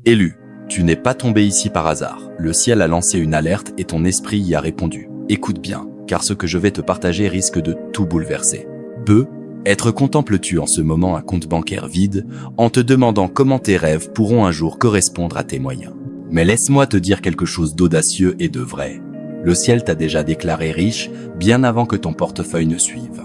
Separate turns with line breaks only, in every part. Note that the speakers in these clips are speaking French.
Élu, tu n'es pas tombé ici par hasard. Le ciel a lancé une alerte et ton esprit y a répondu. Écoute bien, car ce que je vais te partager risque de tout bouleverser. Être contemples-tu en ce moment un compte bancaire vide en te demandant comment tes rêves pourront un jour correspondre à tes moyens. Mais laisse-moi te dire quelque chose d'audacieux et de vrai. Le ciel t'a déjà déclaré riche bien avant que ton portefeuille ne suive.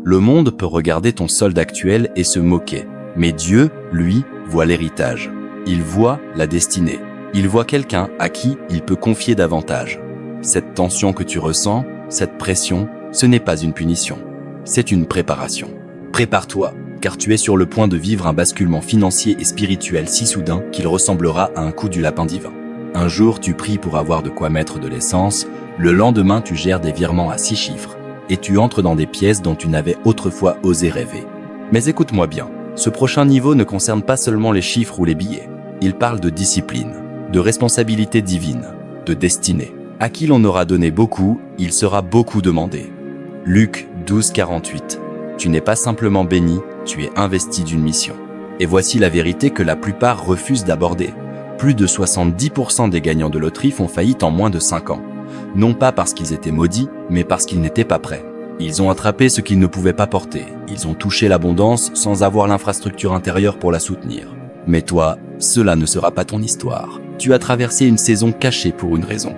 Le monde peut regarder ton solde actuel et se moquer, mais Dieu, lui, voit l'héritage. Il voit la destinée. Il voit quelqu'un à qui il peut confier davantage. Cette tension que tu ressens, cette pression, ce n'est pas une punition. C'est une préparation. Prépare-toi, car tu es sur le point de vivre un basculement financier et spirituel si soudain qu'il ressemblera à un coup du lapin divin. Un jour, tu pries pour avoir de quoi mettre de l'essence, le lendemain, tu gères des virements à 6 chiffres, et tu entres dans des pièces dont tu n'avais autrefois osé rêver. Mais écoute-moi bien, ce prochain niveau ne concerne pas seulement les chiffres ou les billets. Il parle de discipline, de responsabilité divine, de destinée. À qui l'on aura donné beaucoup, il sera beaucoup demandé. Luc 12, 48. Tu n'es pas simplement béni, tu es investi d'une mission. Et voici la vérité que la plupart refusent d'aborder. Plus de 70% des gagnants de loterie font faillite en moins de 5 ans. Non pas parce qu'ils étaient maudits, mais parce qu'ils n'étaient pas prêts. Ils ont attrapé ce qu'ils ne pouvaient pas porter. Ils ont touché l'abondance sans avoir l'infrastructure intérieure pour la soutenir. Mais toi, cela ne sera pas ton histoire. Tu as traversé une saison cachée pour une raison.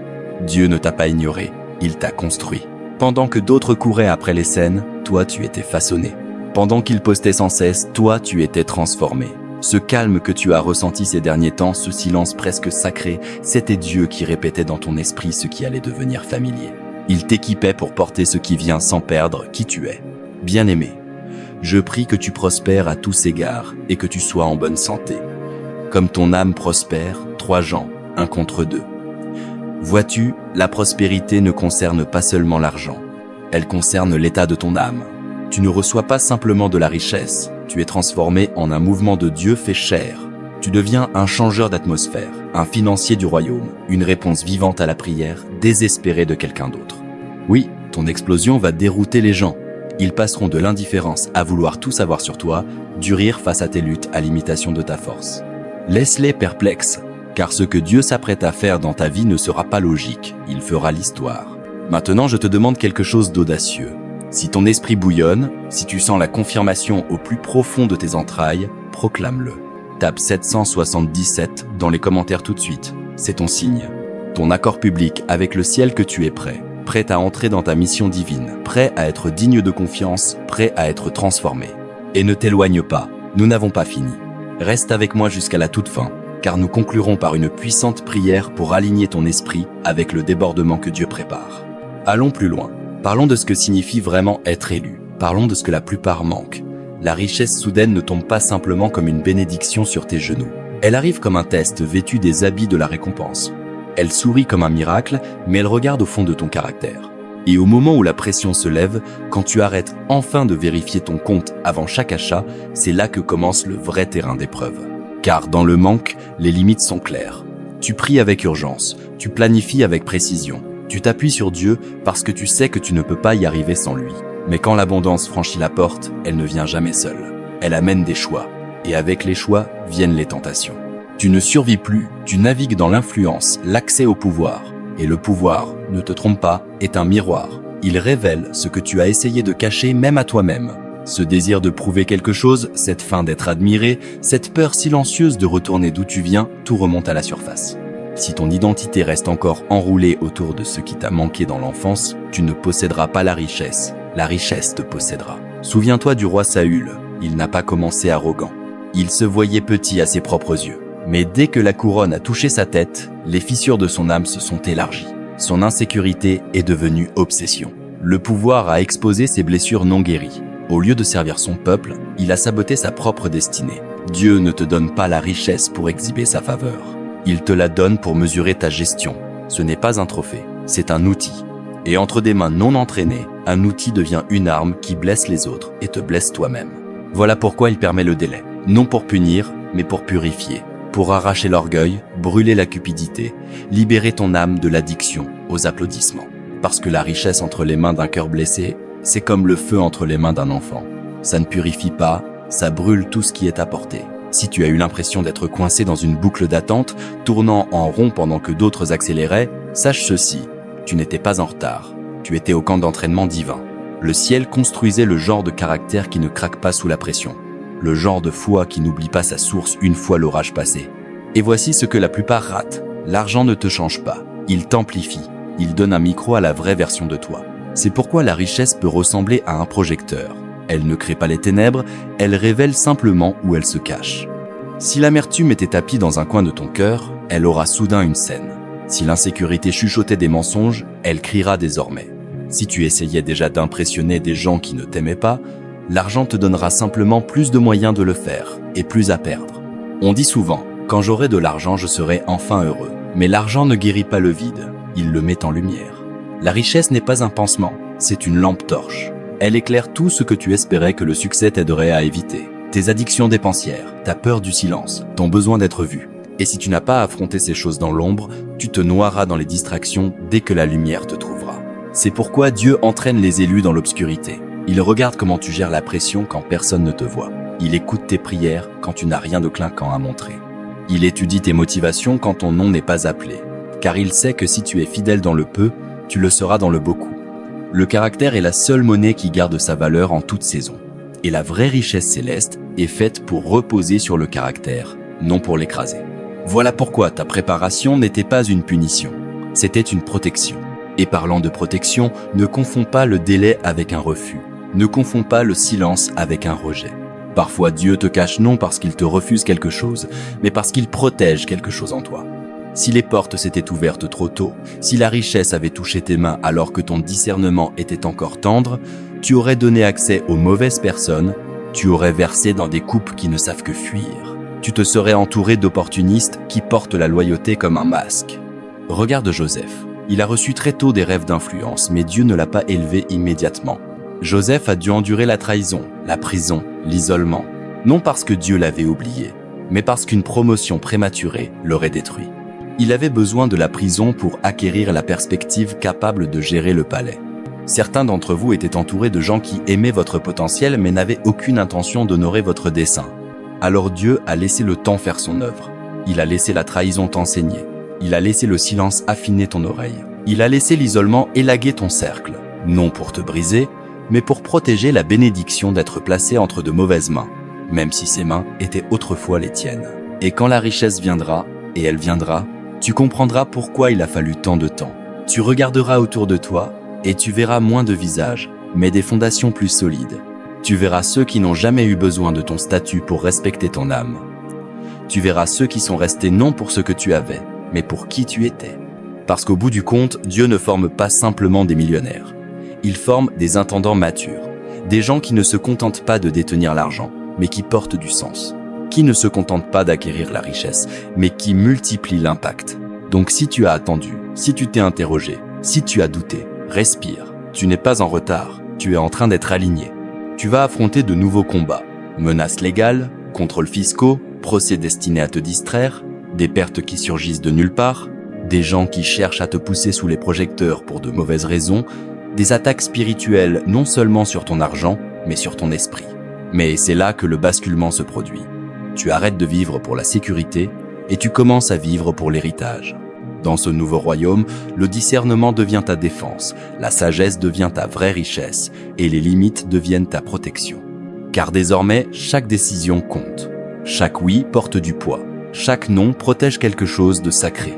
Dieu ne t'a pas ignoré, il t'a construit. Pendant que d'autres couraient après les scènes, toi tu étais façonné. Pendant qu'ils postaient sans cesse, toi tu étais transformé. Ce calme que tu as ressenti ces derniers temps, ce silence presque sacré, c'était Dieu qui répétait dans ton esprit ce qui allait devenir familier. Il t'équipait pour porter ce qui vient sans perdre qui tu es. Bien-aimé, je prie que tu prospères à tous égards et que tu sois en bonne santé. Comme ton âme prospère, 3 Jean, 1 contre 2. Vois-tu, la prospérité ne concerne pas seulement l'argent. Elle concerne l'état de ton âme. Tu ne reçois pas simplement de la richesse, tu es transformé en un mouvement de Dieu fait chair. Tu deviens un changeur d'atmosphère, un financier du royaume, une réponse vivante à la prière, désespérée de quelqu'un d'autre. Oui, ton explosion va dérouter les gens. Ils passeront de l'indifférence à vouloir tout savoir sur toi, du rire face à tes luttes à l'imitation de ta force. Laisse-les perplexes, car ce que Dieu s'apprête à faire dans ta vie ne sera pas logique, il fera l'histoire. Maintenant, je te demande quelque chose d'audacieux. Si ton esprit bouillonne, si tu sens la confirmation au plus profond de tes entrailles, proclame-le. Tape 777 dans les commentaires tout de suite, c'est ton signe. Ton accord public avec le ciel que tu es prêt. Prêt à entrer dans ta mission divine, prêt à être digne de confiance, prêt à être transformé. Et ne t'éloigne pas, nous n'avons pas fini. Reste avec moi jusqu'à la toute fin, car nous conclurons par une puissante prière pour aligner ton esprit avec le débordement que Dieu prépare. Allons plus loin. Parlons de ce que signifie vraiment être élu. Parlons de ce que la plupart manquent. La richesse soudaine ne tombe pas simplement comme une bénédiction sur tes genoux. Elle arrive comme un test vêtu des habits de la récompense. Elle sourit comme un miracle, mais elle regarde au fond de ton caractère. Et au moment où la pression se lève, quand tu arrêtes enfin de vérifier ton compte avant chaque achat, c'est là que commence le vrai terrain d'épreuve. Car dans le manque, les limites sont claires. Tu pries avec urgence, tu planifies avec précision. Tu t'appuies sur Dieu parce que tu sais que tu ne peux pas y arriver sans lui. Mais quand l'abondance franchit la porte, elle ne vient jamais seule. Elle amène des choix. Et avec les choix viennent les tentations. Tu ne survis plus, tu navigues dans l'influence, l'accès au pouvoir. Et le pouvoir, ne te trompe pas, est un miroir. Il révèle ce que tu as essayé de cacher même à toi-même. Ce désir de prouver quelque chose, cette faim d'être admiré, cette peur silencieuse de retourner d'où tu viens, tout remonte à la surface. Si ton identité reste encore enroulée autour de ce qui t'a manqué dans l'enfance, tu ne posséderas pas la richesse te possédera. Souviens-toi du roi Saül, il n'a pas commencé arrogant. Il se voyait petit à ses propres yeux. Mais dès que la couronne a touché sa tête, les fissures de son âme se sont élargies. Son insécurité est devenue obsession. Le pouvoir a exposé ses blessures non guéries. Au lieu de servir son peuple, il a saboté sa propre destinée. Dieu ne te donne pas la richesse pour exhiber sa faveur. Il te la donne pour mesurer ta gestion. Ce n'est pas un trophée, c'est un outil. Et entre des mains non entraînées, un outil devient une arme qui blesse les autres et te blesse toi-même. Voilà pourquoi il permet le délai. Non pour punir, mais pour purifier. Pour arracher l'orgueil, brûler la cupidité, libérer ton âme de l'addiction aux applaudissements. Parce que la richesse entre les mains d'un cœur blessé, c'est comme le feu entre les mains d'un enfant. Ça ne purifie pas, ça brûle tout ce qui est apporté. Si tu as eu l'impression d'être coincé dans une boucle d'attente, tournant en rond pendant que d'autres accéléraient, sache ceci, tu n'étais pas en retard, tu étais au camp d'entraînement divin. Le ciel construisait le genre de caractère qui ne craque pas sous la pression, le genre de foi qui n'oublie pas sa source une fois l'orage passé. Et voici ce que la plupart ratent, l'argent ne te change pas, il t'amplifie, il donne un micro à la vraie version de toi. C'est pourquoi la richesse peut ressembler à un projecteur. Elle ne crée pas les ténèbres, elle révèle simplement où elle se cache. Si l'amertume était tapie dans un coin de ton cœur, elle aura soudain une scène. Si l'insécurité chuchotait des mensonges, elle criera désormais. Si tu essayais déjà d'impressionner des gens qui ne t'aimaient pas, l'argent te donnera simplement plus de moyens de le faire et plus à perdre. On dit souvent, quand j'aurai de l'argent, je serai enfin heureux. Mais l'argent ne guérit pas le vide, il le met en lumière. La richesse n'est pas un pansement, c'est une lampe torche. Elle éclaire tout ce que tu espérais que le succès t'aiderait à éviter. Tes addictions dépensières, ta peur du silence, ton besoin d'être vu. Et si tu n'as pas affronté ces choses dans l'ombre, tu te noieras dans les distractions dès que la lumière te trouvera. C'est pourquoi Dieu entraîne les élus dans l'obscurité. Il regarde comment tu gères la pression quand personne ne te voit. Il écoute tes prières quand tu n'as rien de clinquant à montrer. Il étudie tes motivations quand ton nom n'est pas appelé. Car il sait que si tu es fidèle dans le peu, tu le seras dans le beaucoup. Le caractère est la seule monnaie qui garde sa valeur en toute saison. Et la vraie richesse céleste est faite pour reposer sur le caractère, non pour l'écraser. Voilà pourquoi ta préparation n'était pas une punition, c'était une protection. Et parlant de protection, ne confonds pas le délai avec un refus. Ne confonds pas le silence avec un rejet. Parfois Dieu te cache non parce qu'il te refuse quelque chose, mais parce qu'il protège quelque chose en toi. Si les portes s'étaient ouvertes trop tôt, si la richesse avait touché tes mains alors que ton discernement était encore tendre, tu aurais donné accès aux mauvaises personnes, tu aurais versé dans des coupes qui ne savent que fuir. Tu te serais entouré d'opportunistes qui portent la loyauté comme un masque. Regarde Joseph. Il a reçu très tôt des rêves d'influence, mais Dieu ne l'a pas élevé immédiatement. Joseph a dû endurer la trahison, la prison, l'isolement. Non parce que Dieu l'avait oublié, mais parce qu'une promotion prématurée l'aurait détruit. Il avait besoin de la prison pour acquérir la perspective capable de gérer le palais. Certains d'entre vous étaient entourés de gens qui aimaient votre potentiel mais n'avaient aucune intention d'honorer votre dessein. Alors Dieu a laissé le temps faire son œuvre. Il a laissé la trahison t'enseigner. Il a laissé le silence affiner ton oreille. Il a laissé l'isolement élaguer ton cercle. Non pour te briser, mais pour protéger la bénédiction d'être placé entre de mauvaises mains, même si ces mains étaient autrefois les tiennes. Et quand la richesse viendra, et elle viendra, tu comprendras pourquoi il a fallu tant de temps. Tu regarderas autour de toi et tu verras moins de visages, mais des fondations plus solides. Tu verras ceux qui n'ont jamais eu besoin de ton statut pour respecter ton âme. Tu verras ceux qui sont restés non pour ce que tu avais, mais pour qui tu étais. Parce qu'au bout du compte, Dieu ne forme pas simplement des millionnaires. Il forme des intendants matures, des gens qui ne se contentent pas de détenir l'argent, mais qui portent du sens. Qui ne se contente pas d'acquérir la richesse, mais qui multiplie l'impact. Donc si tu as attendu, si tu t'es interrogé, si tu as douté, respire. Tu n'es pas en retard, tu es en train d'être aligné. Tu vas affronter de nouveaux combats. Menaces légales, contrôles fiscaux, procès destinés à te distraire, des pertes qui surgissent de nulle part, des gens qui cherchent à te pousser sous les projecteurs pour de mauvaises raisons, des attaques spirituelles non seulement sur ton argent, mais sur ton esprit. Mais c'est là que le basculement se produit. Tu arrêtes de vivre pour la sécurité et tu commences à vivre pour l'héritage. Dans ce nouveau royaume, le discernement devient ta défense, la sagesse devient ta vraie richesse et les limites deviennent ta protection. Car désormais, chaque décision compte. Chaque oui porte du poids. Chaque non protège quelque chose de sacré.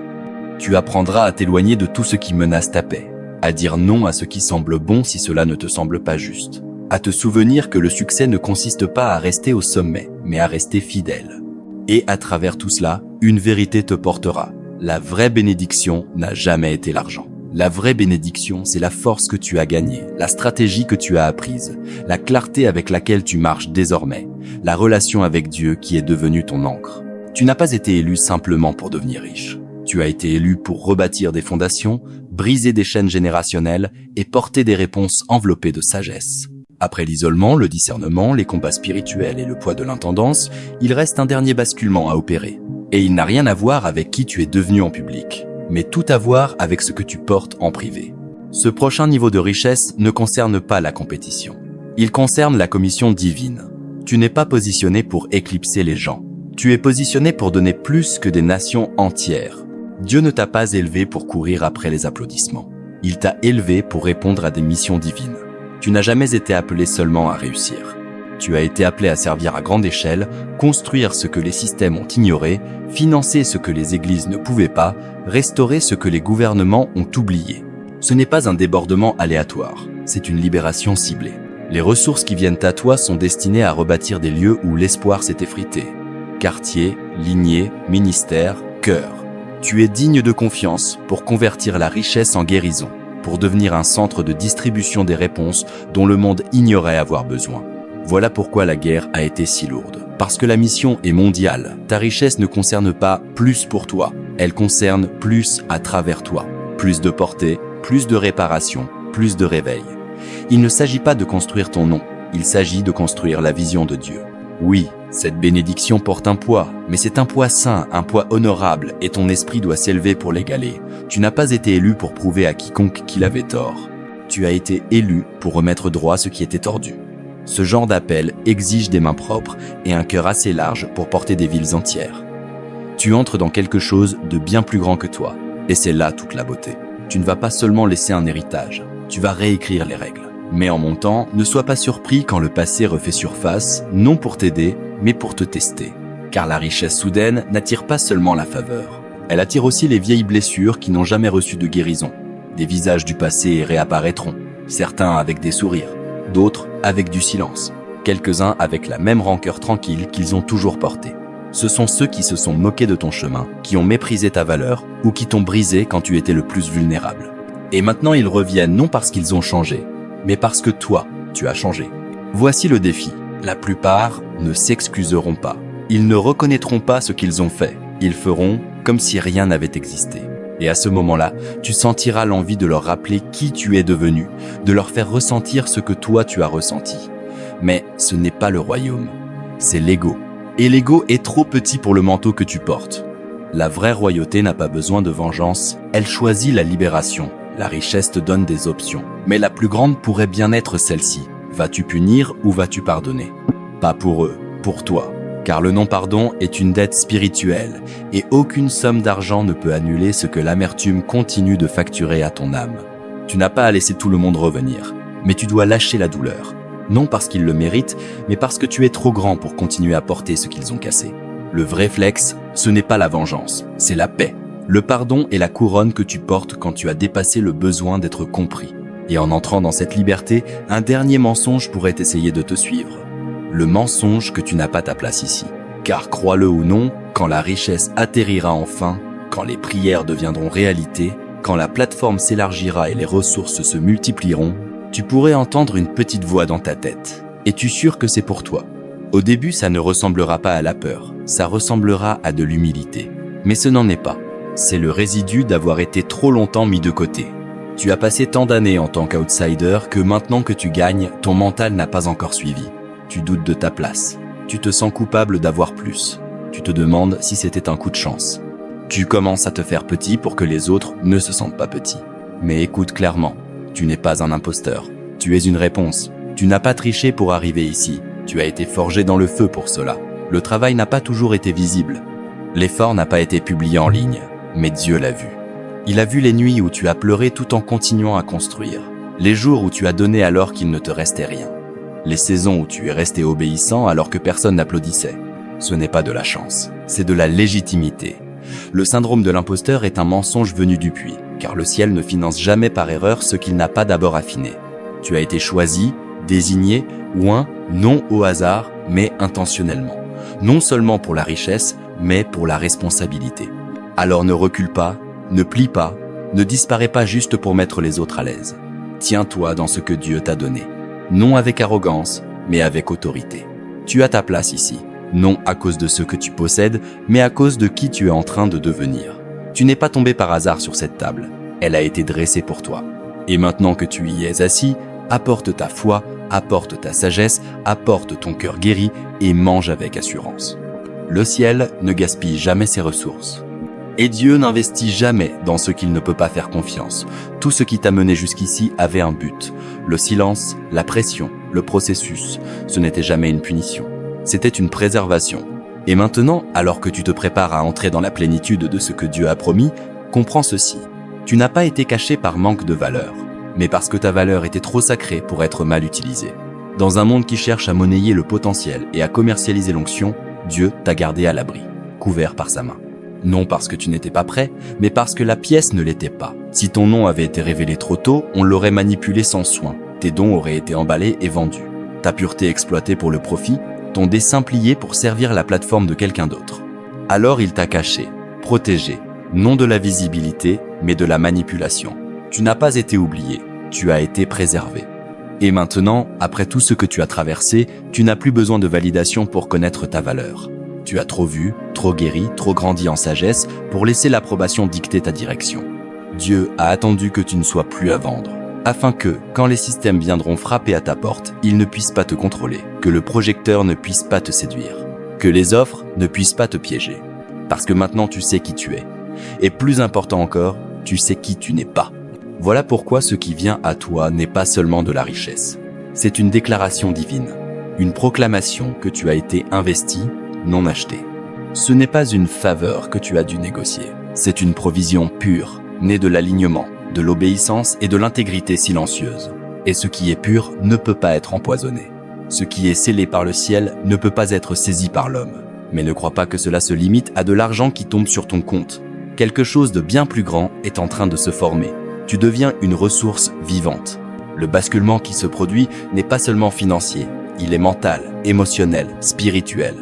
Tu apprendras à t'éloigner de tout ce qui menace ta paix, à dire non à ce qui semble bon si cela ne te semble pas juste. À te souvenir que le succès ne consiste pas à rester au sommet, mais à rester fidèle. Et à travers tout cela, une vérité te portera. La vraie bénédiction n'a jamais été l'argent. La vraie bénédiction, c'est la force que tu as gagnée, la stratégie que tu as apprise, la clarté avec laquelle tu marches désormais, la relation avec Dieu qui est devenue ton encre. Tu n'as pas été élu simplement pour devenir riche. Tu as été élu pour rebâtir des fondations, briser des chaînes générationnelles et porter des réponses enveloppées de sagesse. Après l'isolement, le discernement, les combats spirituels et le poids de l'intendance, il reste un dernier basculement à opérer. Et il n'a rien à voir avec qui tu es devenu en public, mais tout à voir avec ce que tu portes en privé. Ce prochain niveau de richesse ne concerne pas la compétition. Il concerne la commission divine. Tu n'es pas positionné pour éclipser les gens. Tu es positionné pour donner plus que des nations entières. Dieu ne t'a pas élevé pour courir après les applaudissements. Il t'a élevé pour répondre à des missions divines. Tu n'as jamais été appelé seulement à réussir. Tu as été appelé à servir à grande échelle, construire ce que les systèmes ont ignoré, financer ce que les églises ne pouvaient pas, restaurer ce que les gouvernements ont oublié. Ce n'est pas un débordement aléatoire, c'est une libération ciblée. Les ressources qui viennent à toi sont destinées à rebâtir des lieux où l'espoir s'est effrité. Quartier, lignée, ministère, cœur. Tu es digne de confiance pour convertir la richesse en guérison, pour devenir un centre de distribution des réponses dont le monde ignorait avoir besoin. Voilà pourquoi la guerre a été si lourde. Parce que la mission est mondiale. Ta richesse ne concerne pas plus pour toi, elle concerne plus à travers toi. Plus de portée, plus de réparation, plus de réveil. Il ne s'agit pas de construire ton nom, il s'agit de construire la vision de Dieu. Oui, cette bénédiction porte un poids, mais c'est un poids sain, un poids honorable, et ton esprit doit s'élever pour l'égaler. Tu n'as pas été élu pour prouver à quiconque qu'il avait tort. Tu as été élu pour remettre droit ce qui était tordu. Ce genre d'appel exige des mains propres et un cœur assez large pour porter des villes entières. Tu entres dans quelque chose de bien plus grand que toi, et c'est là toute la beauté. Tu ne vas pas seulement laisser un héritage, tu vas réécrire les règles. Mais en montant, ne sois pas surpris quand le passé refait surface, non pour t'aider, mais pour te tester. Car la richesse soudaine n'attire pas seulement la faveur. Elle attire aussi les vieilles blessures qui n'ont jamais reçu de guérison. Des visages du passé réapparaîtront, certains avec des sourires, d'autres avec du silence, quelques-uns avec la même rancœur tranquille qu'ils ont toujours portée. Ce sont ceux qui se sont moqués de ton chemin, qui ont méprisé ta valeur ou qui t'ont brisé quand tu étais le plus vulnérable. Et maintenant ils reviennent non parce qu'ils ont changé, mais parce que toi, tu as changé. Voici le défi. La plupart ne s'excuseront pas. Ils ne reconnaîtront pas ce qu'ils ont fait. Ils feront comme si rien n'avait existé. Et à ce moment-là, tu sentiras l'envie de leur rappeler qui tu es devenu, de leur faire ressentir ce que toi tu as ressenti. Mais ce n'est pas le royaume, c'est l'ego. Et l'ego est trop petit pour le manteau que tu portes. La vraie royauté n'a pas besoin de vengeance, elle choisit la libération. La richesse te donne des options, mais la plus grande pourrait bien être celle-ci. Vas-tu punir ou vas-tu pardonner? Pas pour eux, pour toi. Car le non-pardon est une dette spirituelle, et aucune somme d'argent ne peut annuler ce que l'amertume continue de facturer à ton âme. Tu n'as pas à laisser tout le monde revenir, mais tu dois lâcher la douleur. Non parce qu'ils le méritent, mais parce que tu es trop grand pour continuer à porter ce qu'ils ont cassé. Le vrai flex, ce n'est pas la vengeance, c'est la paix. Le pardon est la couronne que tu portes quand tu as dépassé le besoin d'être compris. Et en entrant dans cette liberté, un dernier mensonge pourrait essayer de te suivre. Le mensonge que tu n'as pas ta place ici. Car crois-le ou non, quand la richesse atterrira enfin, quand les prières deviendront réalité, quand la plateforme s'élargira et les ressources se multiplieront, tu pourrais entendre une petite voix dans ta tête. Es-tu sûr que c'est pour toi? Au début, ça ne ressemblera pas à la peur, ça ressemblera à de l'humilité. Mais ce n'en est pas. C'est le résidu d'avoir été trop longtemps mis de côté. Tu as passé tant d'années en tant qu'outsider que maintenant que tu gagnes, ton mental n'a pas encore suivi. Tu doutes de ta place. Tu te sens coupable d'avoir plus. Tu te demandes si c'était un coup de chance. Tu commences à te faire petit pour que les autres ne se sentent pas petits. Mais écoute clairement, tu n'es pas un imposteur. Tu es une réponse. Tu n'as pas triché pour arriver ici. Tu as été forgé dans le feu pour cela. Le travail n'a pas toujours été visible. L'effort n'a pas été publié en ligne. Mais Dieu l'a vu. Il a vu les nuits où tu as pleuré tout en continuant à construire. Les jours où tu as donné alors qu'il ne te restait rien. Les saisons où tu es resté obéissant alors que personne n'applaudissait. Ce n'est pas de la chance, c'est de la légitimité. Le syndrome de l'imposteur est un mensonge venu du puits, car le ciel ne finance jamais par erreur ce qu'il n'a pas d'abord affiné. Tu as été choisi, désigné, non au hasard, mais intentionnellement. Non seulement pour la richesse, mais pour la responsabilité. Alors ne recule pas, ne plie pas, ne disparais pas juste pour mettre les autres à l'aise. Tiens-toi dans ce que Dieu t'a donné. Non avec arrogance, mais avec autorité. Tu as ta place ici, non à cause de ce que tu possèdes, mais à cause de qui tu es en train de devenir. Tu n'es pas tombé par hasard sur cette table, elle a été dressée pour toi. Et maintenant que tu y es assis, apporte ta foi, apporte ta sagesse, apporte ton cœur guéri et mange avec assurance. Le ciel ne gaspille jamais ses ressources. Et Dieu n'investit jamais dans ce qu'il ne peut pas faire confiance. Tout ce qui t'a mené jusqu'ici avait un but. Le silence, la pression, le processus, ce n'était jamais une punition. C'était une préservation. Et maintenant, alors que tu te prépares à entrer dans la plénitude de ce que Dieu a promis, comprends ceci. Tu n'as pas été caché par manque de valeur, mais parce que ta valeur était trop sacrée pour être mal utilisée. Dans un monde qui cherche à monnayer le potentiel et à commercialiser l'onction, Dieu t'a gardé à l'abri, couvert par sa main. Non parce que tu n'étais pas prêt, mais parce que la pièce ne l'était pas. Si ton nom avait été révélé trop tôt, on l'aurait manipulé sans soin. Tes dons auraient été emballés et vendus. Ta pureté exploitée pour le profit, ton dessein plié pour servir la plateforme de quelqu'un d'autre. Alors il t'a caché, protégé, non de la visibilité, mais de la manipulation. Tu n'as pas été oublié, tu as été préservé. Et maintenant, après tout ce que tu as traversé, tu n'as plus besoin de validation pour connaître ta valeur. Tu as trop vu, trop guéri, trop grandi en sagesse pour laisser l'approbation dicter ta direction. Dieu a attendu que tu ne sois plus à vendre, afin que, quand les systèmes viendront frapper à ta porte, ils ne puissent pas te contrôler, que le projecteur ne puisse pas te séduire, que les offres ne puissent pas te piéger. Parce que maintenant tu sais qui tu es. Et plus important encore, tu sais qui tu n'es pas. Voilà pourquoi ce qui vient à toi n'est pas seulement de la richesse. C'est une déclaration divine, une proclamation que tu as été investi, non acheté. Ce n'est pas une faveur que tu as dû négocier. C'est une provision pure, née de l'alignement, de l'obéissance et de l'intégrité silencieuse. Et ce qui est pur ne peut pas être empoisonné. Ce qui est scellé par le ciel ne peut pas être saisi par l'homme. Mais ne crois pas que cela se limite à de l'argent qui tombe sur ton compte. Quelque chose de bien plus grand est en train de se former. Tu deviens une ressource vivante. Le basculement qui se produit n'est pas seulement financier, il est mental, émotionnel, spirituel.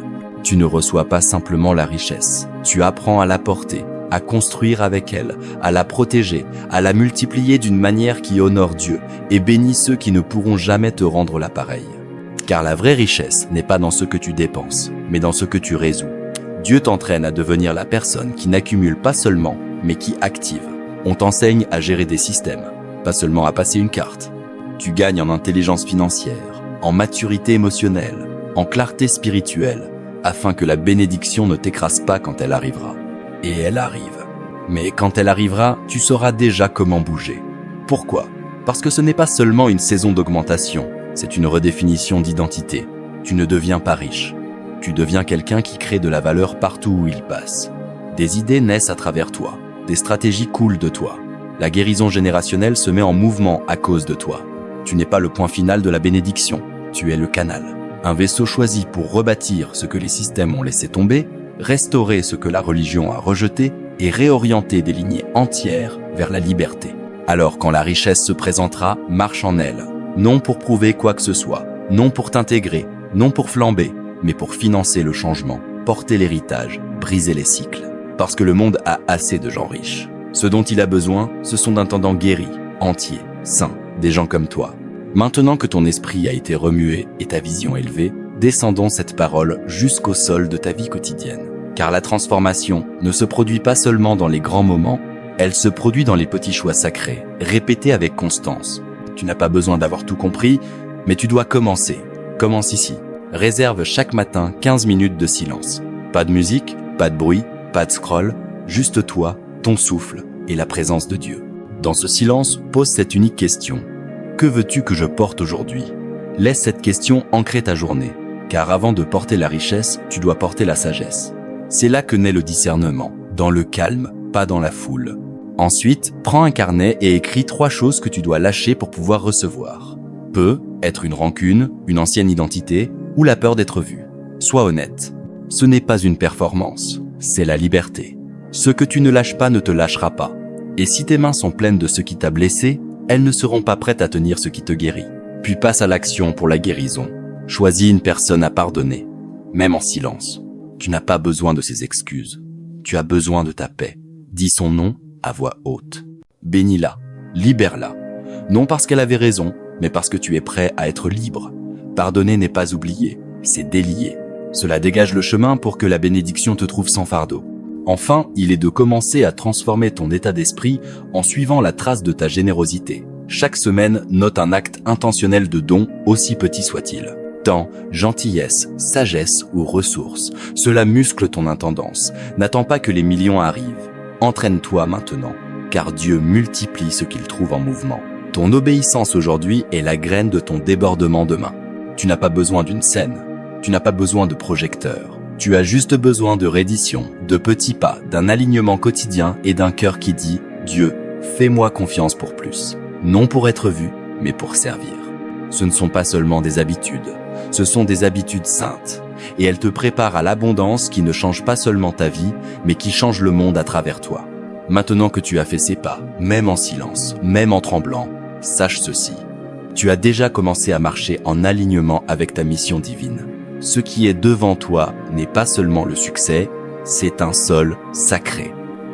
Tu ne reçois pas simplement la richesse, tu apprends à la porter, à construire avec elle, à la protéger, à la multiplier d'une manière qui honore Dieu et bénit ceux qui ne pourront jamais te rendre l'appareil. Car la vraie richesse n'est pas dans ce que tu dépenses, mais dans ce que tu résous. Dieu t'entraîne à devenir la personne qui n'accumule pas seulement, mais qui active. On t'enseigne à gérer des systèmes, pas seulement à passer une carte. Tu gagnes en intelligence financière, en maturité émotionnelle, en clarté spirituelle, afin que la bénédiction ne t'écrase pas quand elle arrivera. Et elle arrive. Mais quand elle arrivera, tu sauras déjà comment bouger. Pourquoi ? Parce que ce n'est pas seulement une saison d'augmentation, c'est une redéfinition d'identité. Tu ne deviens pas riche. Tu deviens quelqu'un qui crée de la valeur partout où il passe. Des idées naissent à travers toi. Des stratégies coulent de toi. La guérison générationnelle se met en mouvement à cause de toi. Tu n'es pas le point final de la bénédiction, tu es le canal. Un vaisseau choisi pour rebâtir ce que les systèmes ont laissé tomber, restaurer ce que la religion a rejeté et réorienter des lignées entières vers la liberté. Alors quand la richesse se présentera, marche en elle. Non pour prouver quoi que ce soit, non pour t'intégrer, non pour flamber, mais pour financer le changement, porter l'héritage, briser les cycles. Parce que le monde a assez de gens riches. Ce dont il a besoin, ce sont d'intendants guéris, entiers, sains, des gens comme toi. Maintenant que ton esprit a été remué et ta vision élevée, descendons cette parole jusqu'au sol de ta vie quotidienne. Car la transformation ne se produit pas seulement dans les grands moments, elle se produit dans les petits choix sacrés, répétés avec constance. Tu n'as pas besoin d'avoir tout compris, mais tu dois commencer. Commence ici. Réserve chaque matin 15 minutes de silence. Pas de musique, pas de bruit, pas de scroll, juste toi, ton souffle et la présence de Dieu. Dans ce silence, pose cette unique question. Que veux-tu que je porte aujourd'hui ? Laisse cette question ancrer ta journée, car avant de porter la richesse, tu dois porter la sagesse. C'est là que naît le discernement, dans le calme, pas dans la foule. Ensuite, prends un carnet et écris 3 choses que tu dois lâcher pour pouvoir recevoir. Peut être une rancune, une ancienne identité ou la peur d'être vu. Sois honnête. Ce n'est pas une performance, c'est la liberté. Ce que tu ne lâches pas ne te lâchera pas. Et si tes mains sont pleines de ce qui t'a blessé, elles ne seront pas prêtes à tenir ce qui te guérit. Puis passe à l'action pour la guérison. Choisis une personne à pardonner, même en silence. Tu n'as pas besoin de ses excuses. Tu as besoin de ta paix. Dis son nom à voix haute. Bénis-la, libère-la. Non parce qu'elle avait raison, mais parce que tu es prêt à être libre. Pardonner n'est pas oublier, c'est délier. Cela dégage le chemin pour que la bénédiction te trouve sans fardeau. Enfin, il est de commencer à transformer ton état d'esprit en suivant la trace de ta générosité. Chaque semaine, note un acte intentionnel de don, aussi petit soit-il. Temps, gentillesse, sagesse ou ressources, cela muscle ton intendance. N'attends pas que les millions arrivent. Entraîne-toi maintenant, car Dieu multiplie ce qu'il trouve en mouvement. Ton obéissance aujourd'hui est la graine de ton débordement demain. Tu n'as pas besoin d'une scène, tu n'as pas besoin de projecteur. Tu as juste besoin de reddition, de petits pas, d'un alignement quotidien et d'un cœur qui dit « Dieu, fais-moi confiance pour plus ». Non pour être vu, mais pour servir. Ce ne sont pas seulement des habitudes, ce sont des habitudes saintes. Et elles te préparent à l'abondance qui ne change pas seulement ta vie, mais qui change le monde à travers toi. Maintenant que tu as fait ces pas, même en silence, même en tremblant, sache ceci. Tu as déjà commencé à marcher en alignement avec ta mission divine. Ce qui est devant toi n'est pas seulement le succès, c'est un sol sacré.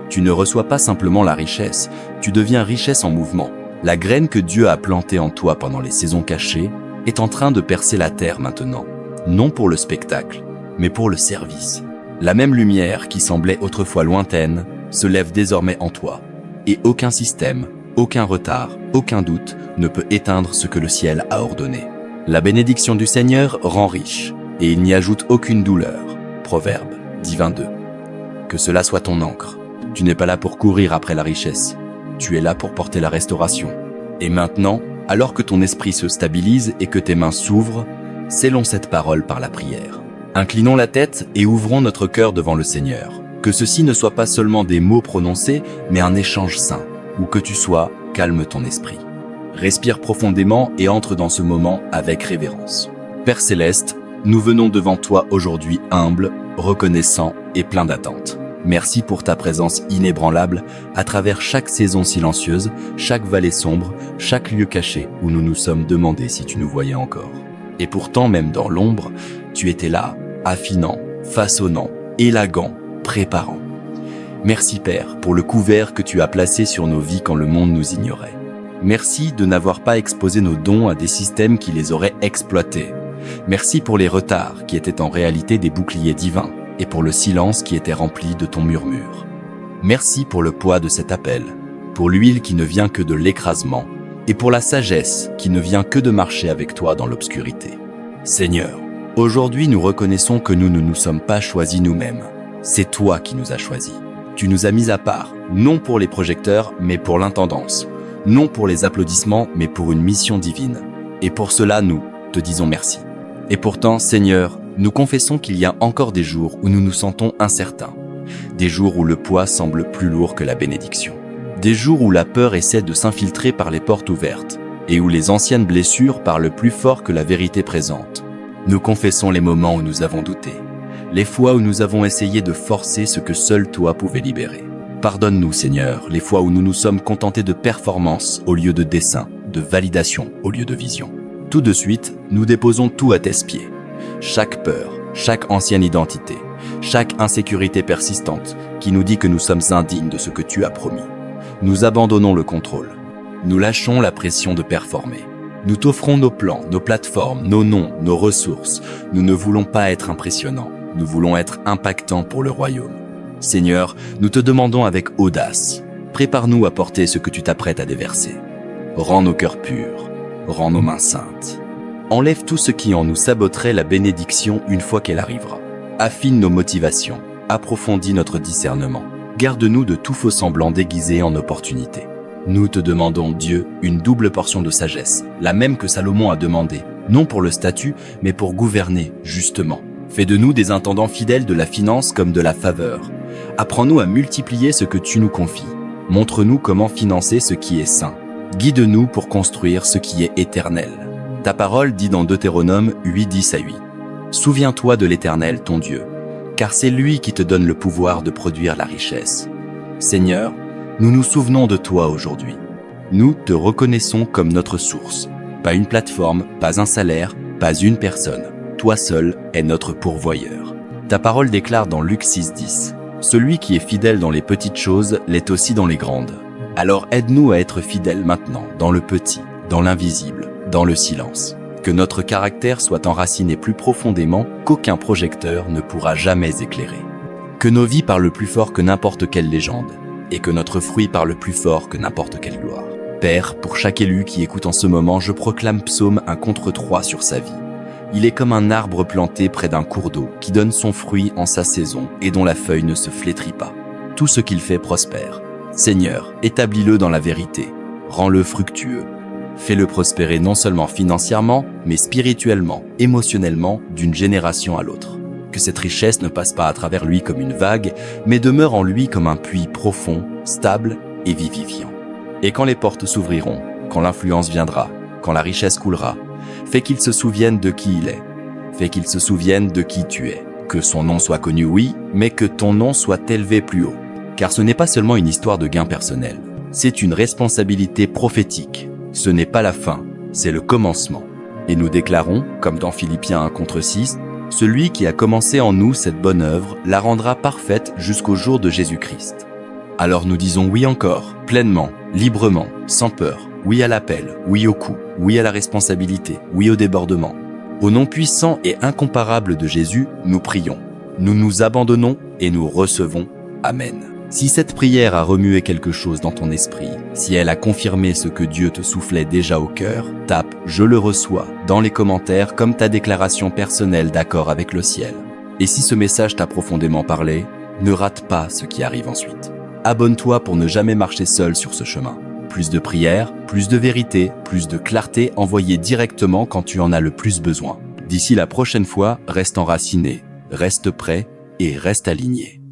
Tu ne reçois pas simplement la richesse, tu deviens richesse en mouvement. La graine que Dieu a plantée en toi pendant les saisons cachées est en train de percer la terre maintenant. Non pour le spectacle, mais pour le service. La même lumière qui semblait autrefois lointaine se lève désormais en toi. Et aucun système, aucun retard, aucun doute ne peut éteindre ce que le ciel a ordonné. La bénédiction du Seigneur rend riche, et il n'y ajoute aucune douleur. Proverbe 10:22. Que cela soit ton encre. Tu n'es pas là pour courir après la richesse. Tu es là pour porter la restauration. Et maintenant, alors que ton esprit se stabilise et que tes mains s'ouvrent, scellons cette parole par la prière. Inclinons la tête et ouvrons notre cœur devant le Seigneur. Que ceci ne soit pas seulement des mots prononcés, mais un échange saint. Où que tu sois, calme ton esprit. Respire profondément et entre dans ce moment avec révérence. Père Céleste, nous venons devant toi aujourd'hui humbles, reconnaissants et pleins d'attente. Merci pour ta présence inébranlable à travers chaque saison silencieuse, chaque vallée sombre, chaque lieu caché où nous nous sommes demandé si tu nous voyais encore. Et pourtant, même dans l'ombre, tu étais là, affinant, façonnant, élagant, préparant. Merci Père pour le couvert que tu as placé sur nos vies quand le monde nous ignorait. Merci de n'avoir pas exposé nos dons à des systèmes qui les auraient exploités. Merci pour les retards qui étaient en réalité des boucliers divins et pour le silence qui était rempli de ton murmure. Merci pour le poids de cet appel, pour l'huile qui ne vient que de l'écrasement et pour la sagesse qui ne vient que de marcher avec toi dans l'obscurité. Seigneur, aujourd'hui nous reconnaissons que nous ne nous sommes pas choisis nous-mêmes. C'est toi qui nous as choisis. Tu nous as mis à part, non pour les projecteurs, mais pour l'intendance. Non pour les applaudissements, mais pour une mission divine. Et pour cela, nous te disons merci. Et pourtant, Seigneur, nous confessons qu'il y a encore des jours où nous nous sentons incertains. Des jours où le poids semble plus lourd que la bénédiction. Des jours où la peur essaie de s'infiltrer par les portes ouvertes et où les anciennes blessures parlent plus fort que la vérité présente. Nous confessons les moments où nous avons douté, les fois où nous avons essayé de forcer ce que seul toi pouvais libérer. Pardonne-nous, Seigneur, les fois où nous nous sommes contentés de performance au lieu de dessein, de validation au lieu de vision. Tout de suite, nous déposons tout à tes pieds. Chaque peur, chaque ancienne identité, chaque insécurité persistante qui nous dit que nous sommes indignes de ce que tu as promis. Nous abandonnons le contrôle. Nous lâchons la pression de performer. Nous t'offrons nos plans, nos plateformes, nos noms, nos ressources. Nous ne voulons pas être impressionnants. Nous voulons être impactants pour le royaume. Seigneur, nous te demandons avec audace. Prépare-nous à porter ce que tu t'apprêtes à déverser. Rends nos cœurs purs. Rends nos mains saintes. Enlève tout ce qui en nous saboterait la bénédiction une fois qu'elle arrivera. Affine nos motivations. Approfondis notre discernement. Garde-nous de tout faux semblant déguisé en opportunité. Nous te demandons, Dieu, une double portion de sagesse, la même que Salomon a demandé, non pour le statut, mais pour gouverner, justement. Fais de nous des intendants fidèles de la finance comme de la faveur. Apprends-nous à multiplier ce que tu nous confies. Montre-nous comment financer ce qui est sain. Guide-nous pour construire ce qui est éternel. Ta parole dit dans Deutéronome 8:10-8. Souviens-toi de l'Éternel, ton Dieu, car c'est lui qui te donne le pouvoir de produire la richesse. Seigneur, nous nous souvenons de toi aujourd'hui. Nous te reconnaissons comme notre source. Pas une plateforme, pas un salaire, pas une personne. Toi seul est notre pourvoyeur. Ta parole déclare dans Luc 6:10. Celui qui est fidèle dans les petites choses l'est aussi dans les grandes. Alors aide-nous à être fidèles maintenant, dans le petit, dans l'invisible, dans le silence. Que notre caractère soit enraciné plus profondément qu'aucun projecteur ne pourra jamais éclairer. Que nos vies parlent plus fort que n'importe quelle légende, et que notre fruit parle plus fort que n'importe quelle gloire. Père, pour chaque élu qui écoute en ce moment, je proclame Psaume 1 contre 3 sur sa vie. Il est comme un arbre planté près d'un cours d'eau qui donne son fruit en sa saison et dont la feuille ne se flétrit pas. Tout ce qu'il fait prospère. Seigneur, établis-le dans la vérité. Rends-le fructueux. Fais-le prospérer non seulement financièrement, mais spirituellement, émotionnellement, d'une génération à l'autre. que cette richesse ne passe pas à travers lui comme une vague, mais demeure en lui comme un puits profond, stable et vivifiant. Et quand les portes s'ouvriront, quand l'influence viendra, quand la richesse coulera, fais qu'il se souvienne de qui il est, fais qu'il se souvienne de qui tu es. Que son nom soit connu, oui, mais que ton nom soit élevé plus haut. Car ce n'est pas seulement une histoire de gain personnel, c'est une responsabilité prophétique. Ce n'est pas la fin, c'est le commencement. Et nous déclarons, comme dans Philippiens 1:6, « Celui qui a commencé en nous cette bonne œuvre la rendra parfaite jusqu'au jour de Jésus-Christ. » Alors nous disons oui encore, pleinement, librement, sans peur, oui à l'appel, oui au coup, oui à la responsabilité, oui au débordement. Au nom puissant et incomparable de Jésus, nous prions. Nous nous abandonnons et nous recevons. Amen. Si cette prière a remué quelque chose dans ton esprit, si elle a confirmé ce que Dieu te soufflait déjà au cœur, tape « Je le reçois » dans les commentaires comme ta déclaration personnelle d'accord avec le ciel. Et si ce message t'a profondément parlé, ne rate pas ce qui arrive ensuite. Abonne-toi pour ne jamais marcher seul sur ce chemin. Plus de prières, plus de vérité, plus de clarté envoyée directement quand tu en as le plus besoin. D'ici la prochaine fois, reste enraciné, reste prêt et reste aligné.